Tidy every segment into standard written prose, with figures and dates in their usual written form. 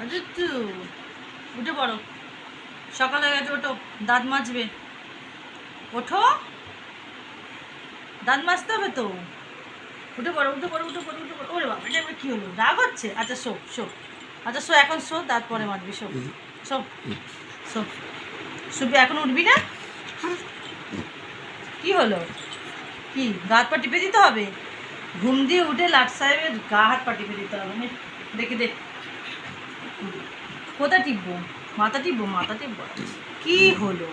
আরে তু উঠে পড়ো, সকাল হয়ে গেছে, ওঠো, দাঁত মাজবে, ওঠো, দাঁত মাজতে হবে তো, উঠে পড়ো, উঠে পড়ো, উঠে পড়ো, উঠে পড়ো। ওরে বাবা, এটা কী হলো, রাগ হচ্ছে? আচ্ছা শো শো, আচ্ছা শো, এখন শো, দাঁত পরে মাজবি, শো শো শো, শুবি, এখন উঠবি না? কি হলো, কি গা হাত পা টিপে দিতে হবে? ঘুম দিয়ে উঠে লাট সাহেবের গা হাত পা টিপে দিতে হবে, দেখি দেখ, কোথায় টিপবো? মাথা টিপবো, মাথা টিপবো, কি হলো?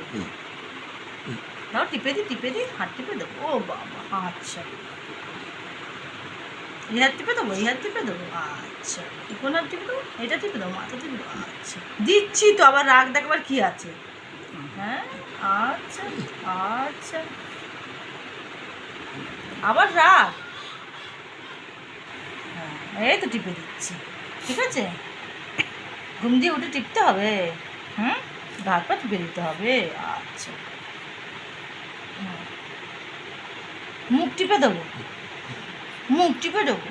দাও টিপে দি, হাত টিপে দেবো। ও বাবা, আচ্ছা, এই হাত টিপে দেবো, এই হাত টিপে দেবো, আচ্ছা, কোন হাত টিপে দেবো? এটা টিপে দেবো, মাথা টিপে দেবো, আচ্ছা, দিচ্ছি তো, আবার রাগ দেখাবার কি আছে? হ্যাঁ, আচ্ছা আচ্ছা, আবার রাগ? হ্যাঁ, এই তো টিপে দিচ্ছি, ঠিক আছে। ঘুম দিয়ে উঠে টিপতে হবে, হুম, হাত পা টিপে দিতে হবে, আচ্ছা, মুখ টিপে দেবো, মুখ টিপে দেবো,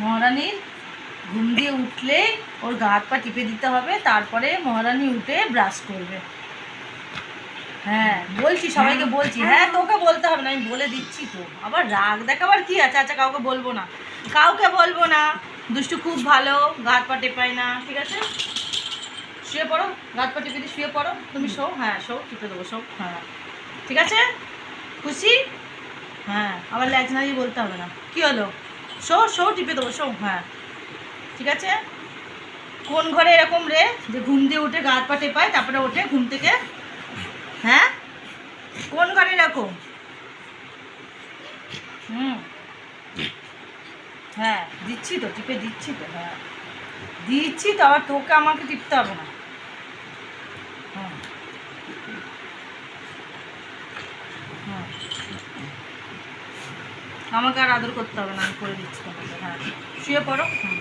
মহারানীর ঘুম দিয়ে উঠলে ওর গা হাত পা টিপে দিতে হবে, তারপরে মহারানী উঠে ব্রাশ করবে। হ্যাঁ বলছি, সবাইকে বলছি, হ্যাঁ তোকে বলতে হবে না, আমি বলে দিচ্ছি তো, আবার রাগ দেখাবার কি আছে? আচ্ছা কাউকে বলবো না, কাউকে বলবো না, দুষ্টু খুব ভালো, গা হাত পা টেপায় না, ঠিক আছে। শুয়ে পড়ো, গা হাত পা টিপে দিয়ে শুয়ে পড়ো, তুমি শো, হ্যাঁ শো, টিপে দেবো, শো, হ্যাঁ ঠিক আছে, খুশি? হ্যাঁ, আবার ল্যাজ নাড়িয়ে বলতে হবে না, কি হলো, শো শো, টিপে দেবো, শো, হ্যাঁ ঠিক আছে। কোন ঘরে এরকম রে যে ঘুম দিয়ে উঠে গা হাত পা টেপায় তারপরে ওঠে ঘুম থেকে? হ্যাঁ, কোন ঘরে এরকম? হুম, হ্যাঁ দিচ্ছি তো, টিপে দিচ্ছি তো, হ্যাঁ দিচ্ছি তো, আবার তোকে আমাকে টিপতে হবে না। হুম হুম, আমাকে আর আদর করতে হবে না, আমি করে দিচ্ছি তোমাকে, হ্যাঁ শুয়ে পড়ো। হুম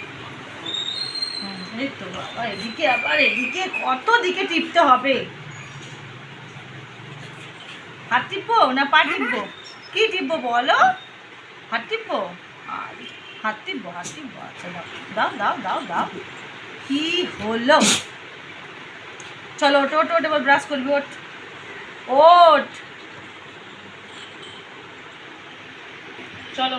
হুম, এই তো বাবা, এদিকে আবার এদিকে কত দিকে টিপতে হবে? হাত টিপবো না পা টিপবো? কি টিপবো বলো? হাত টিপবো, হাত টিপবো, হাত টিপবো, আচ্ছা দাও দাও দাও দাও দাও, কি হলো? চলো ওটো ওটো ওটো, এবার ব্রাশ করবি, ওঠ ওঠ, চলো।